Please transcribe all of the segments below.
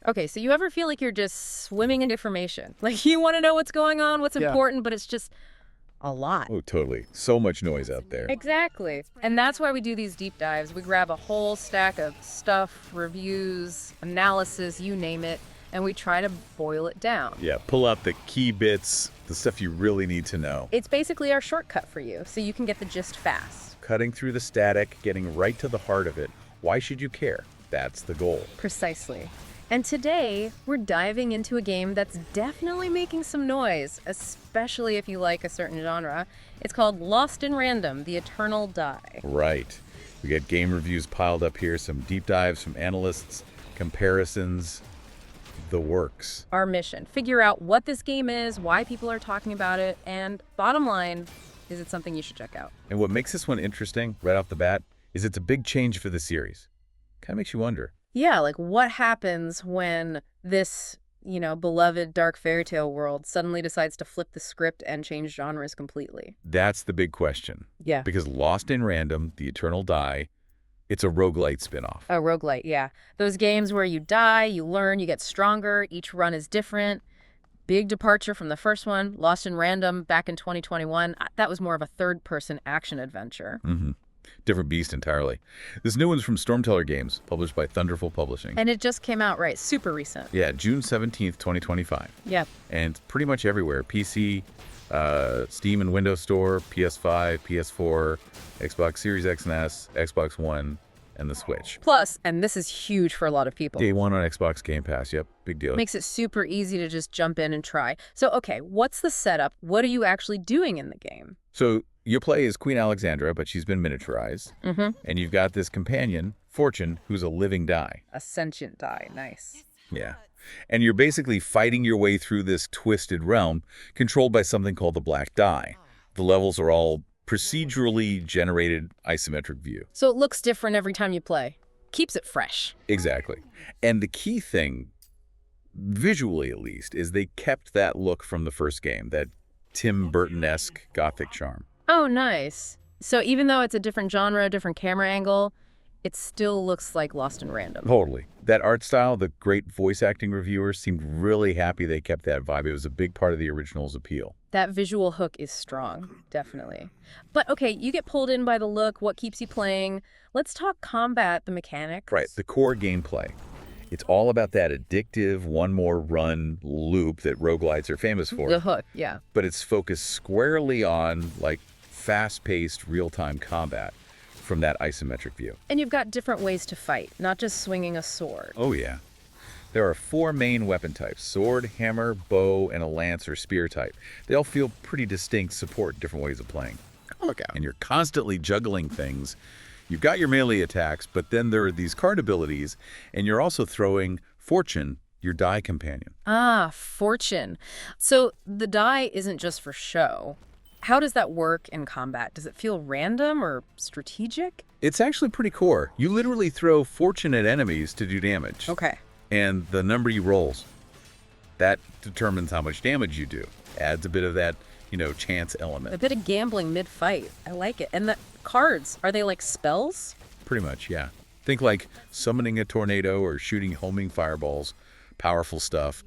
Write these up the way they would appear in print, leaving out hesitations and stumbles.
Okay, so you ever feel like you're just swimming in information? Like you want to know what's going on, what's important, but it's just a lot. Oh, totally. So much noise out there. Exactly. And that's why we do these deep dives. We grab a whole stack of stuff, reviews, analysis, you name it, and we try to boil it down. Yeah, pull out the key bits, the stuff you really need to know. It's basically our shortcut for you, so you can get the gist fast. Cutting through the static, getting right to the heart of it. Why should you care? That's the goal. Precisely. And today, we're diving into a game that's definitely making some noise, especially if you like a certain genre. It's called Lost in Random, The Eternal Die. Right. We got game reviews piled up here, some deep dives from analysts, comparisons, the works. Our mission, figure out what this game is, why people are talking about it, and bottom line, is it something you should check out? And what makes this one interesting, right off the bat, is it's a big change for the series. Kind of makes you wonder. Yeah, like what happens when this, beloved dark fairy tale world suddenly decides to flip the script and change genres completely? That's the big question. Yeah. Because Lost in Random, The Eternal Die, it's a roguelite spinoff. A roguelite, yeah. Those games where you die, you learn, you get stronger, each run is different. Big departure from the first one, Lost in Random back in 2021. That was more of a third-person action adventure. Mm-hmm. Different beast entirely. This new one's from Stormteller Games, published by Thunderful Publishing. And it just came out, right? Super recent. Yeah, June 17th, 2025. Yep. And pretty much everywhere. PC, Steam and Windows Store, PS5, PS4, Xbox Series X and S, Xbox One, and the Switch. Plus, and this is huge for a lot of people, Day one on Xbox Game Pass. Yep, big deal. makes it super easy to just jump in and try. So, okay, what's the setup? What are you actually doing in the game? So your play is Queen Aleksandra, but she's been miniaturized. Mm-hmm. And you've got this companion, Fortune, who's a living die. A sentient die. Nice. Yeah. And you're basically fighting your way through this twisted realm controlled by something called the Black Die. The levels are all procedurally generated isometric view. So it looks different every time you play. Keeps it fresh. Exactly. And the key thing, visually at least, is they kept that look from the first game, that Tim Burton-esque gothic charm. Oh, nice. So even though it's a different genre, different camera angle, it still looks like Lost in Random. Totally. That art style, the great voice acting reviewers seemed really happy they kept that vibe. It was a big part of the original's appeal. That visual hook is strong, definitely. But okay, you get pulled in by the look, what keeps you playing. Let's talk combat, the mechanics. Right, the core gameplay. It's all about that addictive one more run loop that roguelites are famous for. The hook, yeah. But it's focused squarely on like fast-paced real-time combat from that isometric view. And you've got different ways to fight, not just swinging a sword. Oh yeah. There are 4 main weapon types: sword, hammer, bow, and a lance or spear type. They all feel pretty distinct, support different ways of playing. Look out. And you're constantly juggling things. You've got your melee attacks, but then there are these card abilities, and you're also throwing Fortune, your die companion. Ah, Fortune. So the die isn't just for show. How does that work in combat? Does it feel random or strategic? It's actually pretty core. You literally throw Fortune at enemies to do damage. Okay. And the number you rolls, that determines how much damage you do. Adds a bit of that, chance element. A bit of gambling mid-fight. I like it. And the cards, are they like spells? Pretty much, yeah. Think like summoning a tornado or shooting homing fireballs. Powerful stuff.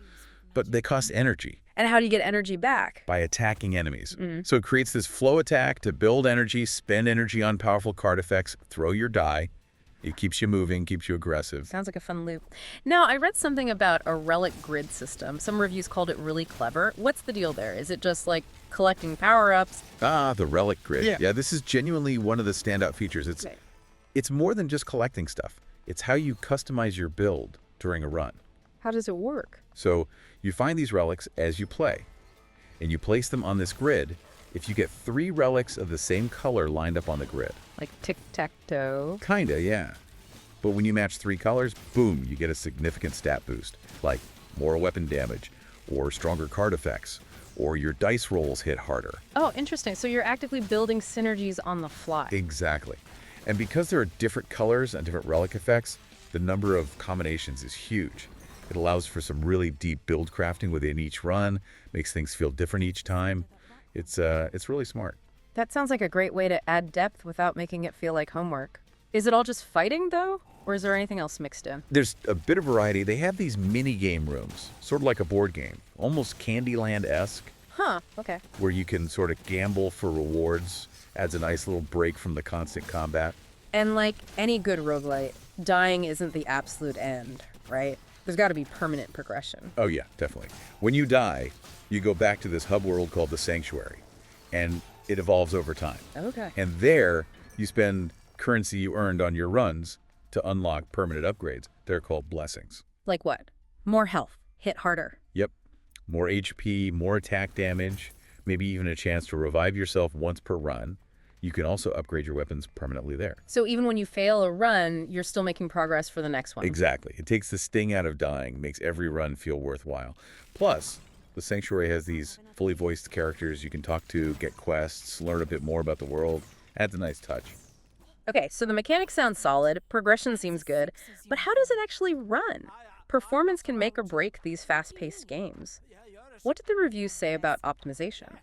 But they cost energy. And how do you get energy back? By attacking enemies. So it creates this flow attack to build energy, spend energy on powerful card effects, throw your die. It keeps you moving, keeps you aggressive. Sounds like a fun loop. Now, I read something about a relic grid system. Some reviews called it really clever. What's the deal there? Is it just like collecting power-ups? Ah, the relic grid. Yeah. Yeah, this is genuinely one of the standout features. It's more than just collecting stuff. It's how you customize your build during a run. How does it work? So you find these relics as you play, and you place them on this grid. If you get 3 relics of the same color lined up on the grid. Like tic-tac-toe? Kinda, yeah. But when you match 3 colors, boom, you get a significant stat boost, like more weapon damage, or stronger card effects, or your dice rolls hit harder. Oh, interesting. So you're actively building synergies on the fly. Exactly. And because there are different colors and different relic effects, the number of combinations is huge. It allows for some really deep build crafting within each run, makes things feel different each time. It's really smart. That sounds like a great way to add depth without making it feel like homework. Is it all just fighting, though? Or is there anything else mixed in? There's a bit of variety. They have these mini game rooms, sort of like a board game, almost Candyland-esque, Huh, okay. where you can sort of gamble for rewards. Adds a nice little break from the constant combat. And like any good roguelite, dying isn't the absolute end, right? There's got to be permanent progression. Oh yeah, definitely. When you die, you go back to this hub world called the Sanctuary, and it evolves over time. Okay. And there, you spend currency you earned on your runs to unlock permanent upgrades. They're called blessings. Like what? More health, hit harder. Yep. More HP, more attack damage, maybe even a chance to revive yourself once per run. You can also upgrade your weapons permanently there. So even when you fail a run, you're still making progress for the next one. Exactly. It takes the sting out of dying, makes every run feel worthwhile. Plus, the Sanctuary has these fully voiced characters you can talk to, get quests, learn a bit more about the world. Adds a nice touch. Okay, so the mechanics sound solid, progression seems good, but how does it actually run? Performance can make or break these fast-paced games. What did the reviews say about optimization?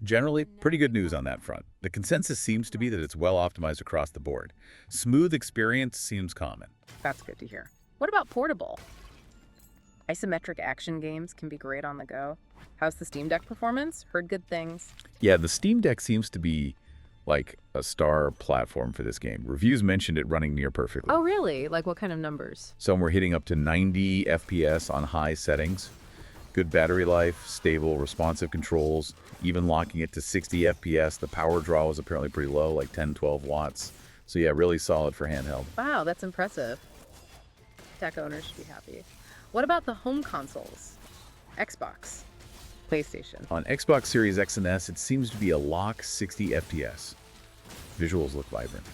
Generally, pretty good news on that front. The consensus seems to be that it's well optimized across the board. Smooth experience seems common. That's good to hear. What about portable? Isometric action games can be great on the go. How's the Steam Deck performance? Heard good things. Yeah, the Steam Deck seems to be like a star platform for this game. Reviews mentioned it running near perfectly. Oh, really? Like what kind of numbers? Some were hitting up to 90 FPS on high settings. Good battery life, stable, responsive controls, even locking it to 60 FPS. The power draw was apparently pretty low, like 10, 12 watts. So yeah, really solid for handheld. Wow, that's impressive. Tech owners should be happy. What about the home consoles? Xbox, PlayStation. On Xbox Series X and S, it seems to be a lock 60 FPS. Visuals look vibrant.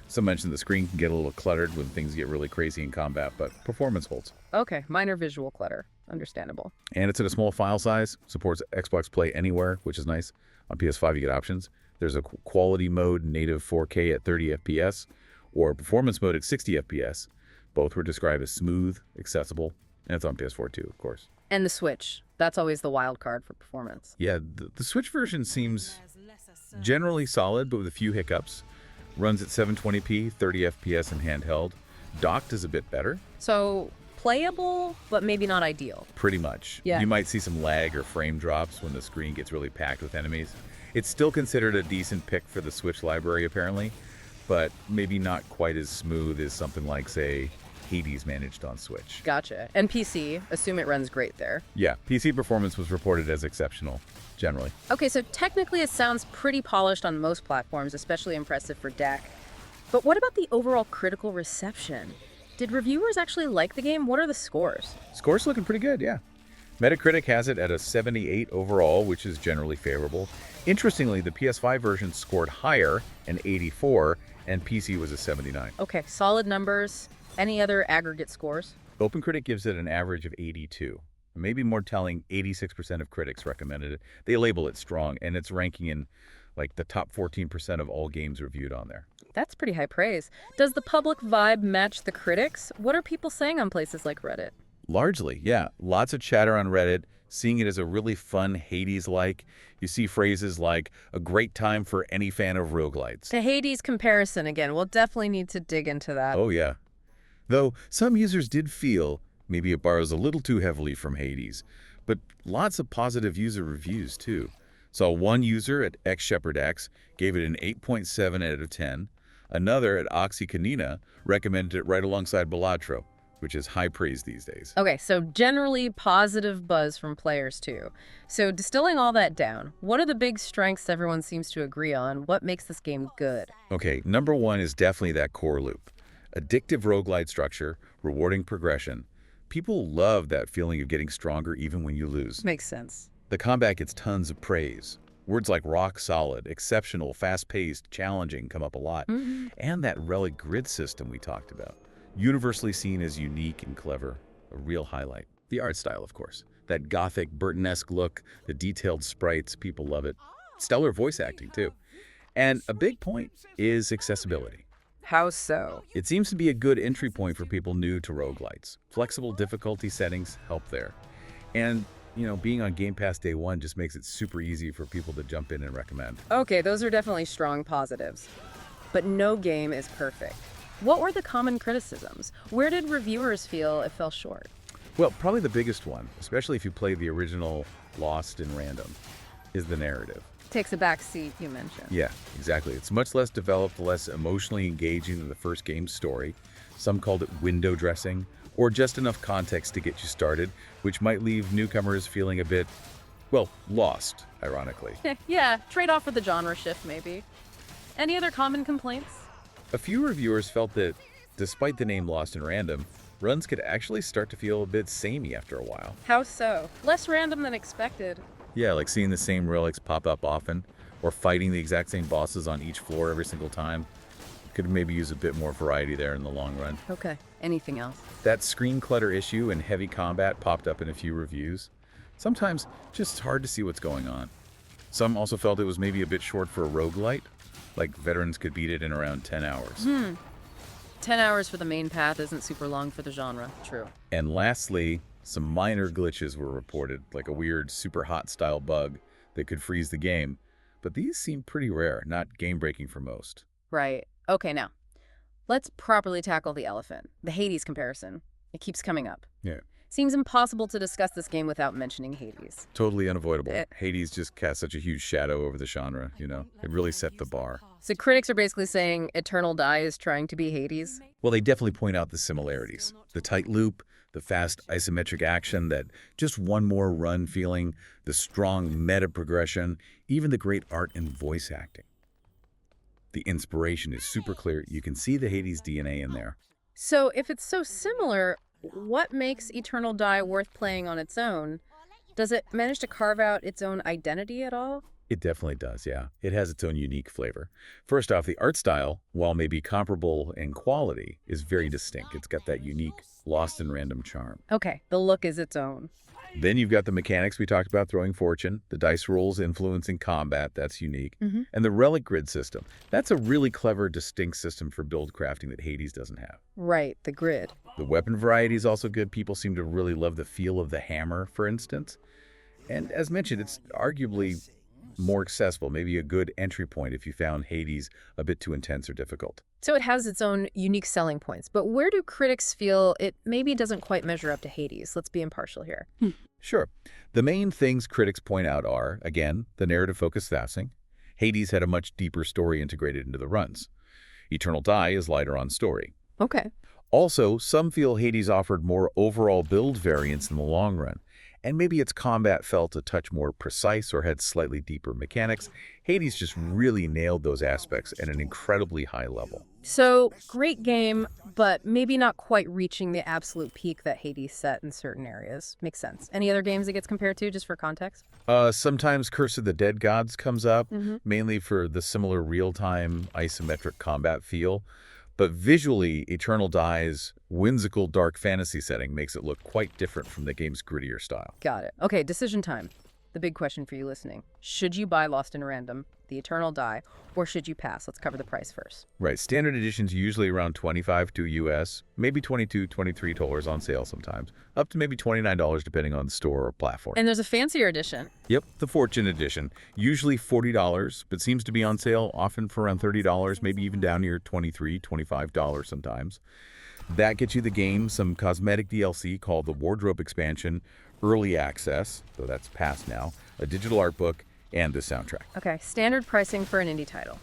Some mentioned the screen can get a little cluttered when things get really crazy in combat, but performance holds. Okay, minor visual clutter. Understandable. And it's at a small file size, supports Xbox Play Anywhere, which is nice. On PS5, you get options. There's a quality mode, native 4K at 30 FPS, or performance mode at 60 FPS. Both were described as smooth, accessible, and it's on PS4 too, of course. And the Switch. That's always the wild card for performance. Yeah, the Switch version seems generally solid, but with a few hiccups. Runs at 720p, 30 FPS in handheld. Docked is a bit better. So playable, but maybe not ideal. Pretty much. Yeah. You might see some lag or frame drops when the screen gets really packed with enemies. It's still considered a decent pick for the Switch library, apparently, but maybe not quite as smooth as something like, say, Hades managed on Switch. Gotcha. And PC, assume it runs great there. Yeah, PC performance was reported as exceptional, generally. Okay, so technically it sounds pretty polished on most platforms, especially impressive for DeC. But what about the overall critical reception? Did reviewers actually like the game? What are the scores? Score's looking pretty good, yeah. Metacritic has it at a 78 overall, which is generally favorable. Interestingly, the PS5 version scored higher, an 84, and PC was a 79. Okay, solid numbers. Any other aggregate scores? OpenCritic gives it an average of 82. Maybe more telling, 86% of critics recommended it. They label it strong, and it's ranking in like the top 14% of all games reviewed on there. That's pretty high praise. Does the public vibe match the critics? What are people saying on places like Reddit? Largely, yeah. Lots of chatter on Reddit, seeing it as a really fun Hades-like. You see phrases like, a great time for any fan of roguelites. The Hades comparison again. We'll definitely need to dig into that. Oh, yeah. Though some users did feel maybe it borrows a little too heavily from Hades, but lots of positive user reviews, too. Saw one user at XShepherdX gave it an 8.7 out of 10. Another at OxyCanina recommended it right alongside Balatro, which is high praise these days. Okay, so generally positive buzz from players too. So distilling all that down, what are the big strengths everyone seems to agree on? What makes this game good? Okay, number one is definitely that core loop. Addictive roguelite structure, rewarding progression. People love that feeling of getting stronger even when you lose. Makes sense. The combat gets tons of praise. Words like rock solid, exceptional, fast-paced, challenging come up a lot. And that relic grid system we talked about. Universally seen as unique and clever, a real highlight. The art style, of course. That gothic, Burton-esque look, the detailed sprites, people love it. Stellar voice acting, too. And a big point is accessibility. How so? It seems to be a good entry point for people new to roguelites. Flexible difficulty settings help there. And, you know, being on Game Pass day one just makes it super easy for people to jump in and recommend. Okay, those are definitely strong positives. But no game is perfect. What were the common criticisms? Where did reviewers feel it fell short? Well, probably the biggest one, especially if you play the original Lost in Random, is the narrative. Takes a back seat, you mentioned. Yeah, exactly. It's much less developed, less emotionally engaging than the first game's story. Some called it window dressing, or just enough context to get you started, which might leave newcomers feeling a bit, well, lost, ironically. Yeah, trade off for the genre shift, maybe. Any other common complaints? A few reviewers felt that, despite the name Lost in Random, runs could actually start to feel a bit samey after a while. How so? Less random than expected. Yeah, like seeing the same relics pop up often, or fighting the exact same bosses on each floor every single time. Could maybe use a bit more variety there in the long run. Okay, anything else? That screen clutter issue and heavy combat popped up in a few reviews. Sometimes, just hard to see what's going on. Some also felt it was maybe a bit short for a roguelite, like veterans could beat it in around 10 hours. 10 hours for the main path isn't super long for the genre. True. And lastly, some minor glitches were reported, like a weird super hot style bug that could freeze the game. But these seem pretty rare, not game-breaking for most. Right. Okay, now, let's properly tackle the elephant, the Hades comparison. It keeps coming up. Yeah. Seems impossible to discuss this game without mentioning Hades. Totally unavoidable. Hades just cast such a huge shadow over the genre, you know? It really set the bar. So critics are basically saying Eternal Die is trying to be Hades? Well, they definitely point out the similarities. The tight loop, the fast isometric action, that just one more run feeling, the strong meta progression, even the great art and voice acting. The inspiration is super clear. You can see the Hades DNA in there. So if it's so similar, what makes Eternal Die worth playing on its own? Does it manage to carve out its own identity at all? It definitely does, yeah. It has its own unique flavor. First off, the art style, while maybe comparable in quality, is very distinct. It's got that unique Lost in Random charm. Okay, the look is its own. Then you've got the mechanics we talked about, throwing fortune, the dice rolls influencing combat, that's unique, and the relic grid system. That's a really clever, distinct system for build crafting that Hades doesn't have. Right, the grid. The weapon variety is also good. People seem to really love the feel of the hammer, for instance. And as mentioned, it's arguably more accessible, maybe a good entry point if you found Hades a bit too intense or difficult. So it has its own unique selling points, but where do critics feel it maybe doesn't quite measure up to Hades? Let's be impartial here. Sure. The main things critics point out are, again, the narrative-focused staffing. Hades had a much deeper story integrated into the runs. Eternal Die is lighter on story. Okay. Also, some feel Hades offered more overall build variance in the long run, and maybe its combat felt a touch more precise or had slightly deeper mechanics. Hades just really nailed those aspects at an incredibly high level. So, great game, but maybe not quite reaching the absolute peak that Hades set in certain areas. Makes sense. Any other games it gets compared to, just for context? Sometimes Curse of the Dead Gods comes up, mainly for the similar real-time isometric combat feel. But visually, Eternal Die's whimsical dark fantasy setting makes it look quite different from the game's grittier style. Got it. Okay, decision time. The big question for you listening. Should you buy Lost in Random, the Eternal Die, or should you pass? Let's cover the price first. Right. Standard edition's usually around $25 US, maybe $22, $23 on sale sometimes, up to maybe $29 depending on the store or platform. And there's a fancier edition. Yep, the Fortune edition, usually $40, but seems to be on sale often for around $30, maybe even down near $23, $25 sometimes. That gets you the game, some cosmetic DLC called the Wardrobe Expansion, Early Access, though that's past now, a digital art book, and the soundtrack. Okay, standard pricing for an indie title.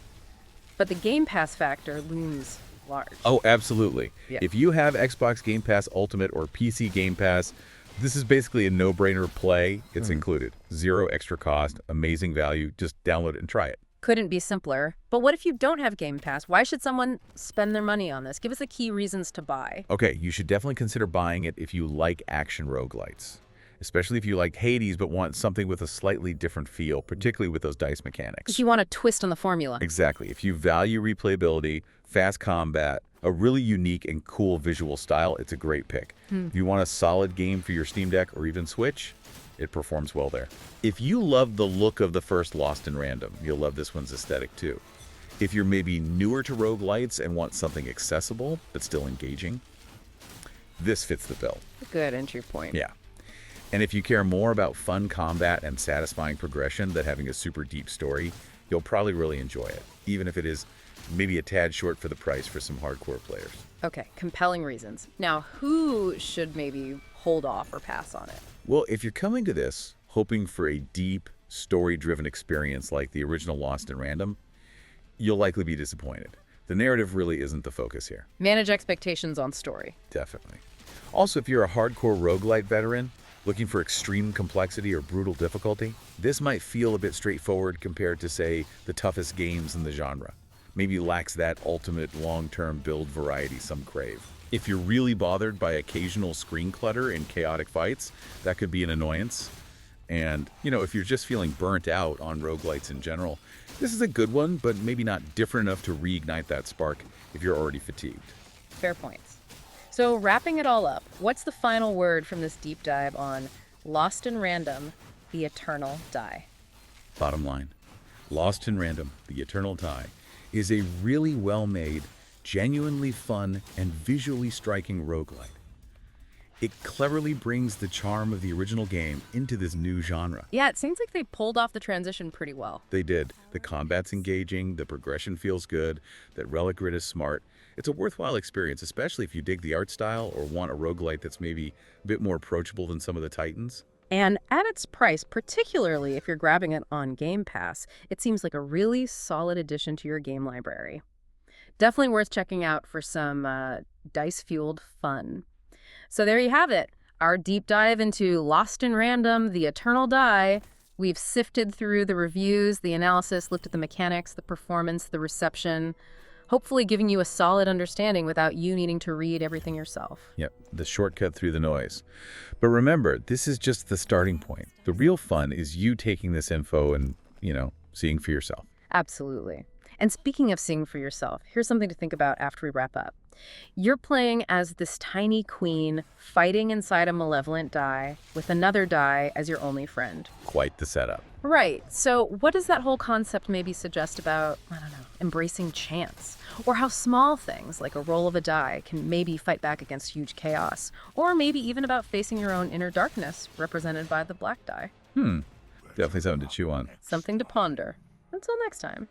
But the Game Pass factor looms large. Oh, absolutely. Yeah. If you have Xbox Game Pass Ultimate or PC Game Pass, this is basically a no-brainer play. It's included. Zero extra cost, amazing value. Just download it and try it. Couldn't be simpler. But what if you don't have Game Pass? Why should someone spend their money on this? Give us the key reasons to buy. Okay, you should definitely consider buying it if you like action roguelites. Especially if you like Hades but want something with a slightly different feel, particularly with those dice mechanics. If you want a twist on the formula. Exactly. If you value replayability, fast combat, a really unique and cool visual style, it's a great pick. If you want a solid game for your Steam Deck or even Switch, it performs well there. If you love the look of the first Lost in Random, you'll love this one's aesthetic too. If you're maybe newer to roguelites and want something accessible but still engaging, this fits the bill. Good entry point. Yeah. And if you care more about fun combat and satisfying progression than having a super deep story, you'll probably really enjoy it, even if it is maybe a tad short for the price for some hardcore players. Okay, compelling reasons. Now, who should maybe hold off or pass on it? Well, if you're coming to this hoping for a deep, story-driven experience like the original Lost in Random, you'll likely be disappointed. The narrative really isn't the focus here. Manage expectations on story. Definitely. Also, if you're a hardcore roguelite veteran, looking for extreme complexity or brutal difficulty, this might feel a bit straightforward compared to, say, the toughest games in the genre. Maybe lacks that ultimate long-term build variety some crave. If you're really bothered by occasional screen clutter and chaotic fights, that could be an annoyance. And, if you're just feeling burnt out on roguelites in general, this is a good one, but maybe not different enough to reignite that spark if you're already fatigued. Fair points. So wrapping it all up, what's the final word from this deep dive on Lost in Random, The Eternal Die? Bottom line, Lost in Random, The Eternal Die is a really well-made, genuinely fun, and visually striking roguelite. It cleverly brings the charm of the original game into this new genre. Yeah, it seems like they pulled off the transition pretty well. They did. The combat's engaging, the progression feels good, that relic grid is smart. It's a worthwhile experience, especially if you dig the art style or want a roguelite that's maybe a bit more approachable than some of the Titans. And at its price, particularly if you're grabbing it on Game Pass, it seems like a really solid addition to your game library. Definitely worth checking out for some dice-fueled fun. So there you have it, our deep dive into Lost in Random, The Eternal Die. We've sifted through the reviews, the analysis, looked at the mechanics, the performance, the reception, hopefully giving you a solid understanding without you needing to read everything yourself. Yep, the shortcut through the noise. But remember, this is just the starting point. The real fun is you taking this info and, seeing for yourself. Absolutely. And speaking of seeing for yourself, here's something to think about after we wrap up. You're playing as this tiny queen fighting inside a malevolent die with another die as your only friend. Quite the setup. Right. So what does that whole concept maybe suggest about, embracing chance? Or how small things like a roll of a die can maybe fight back against huge chaos? Or maybe even about facing your own inner darkness represented by the black die? Definitely something to chew on. Something to ponder. Until next time.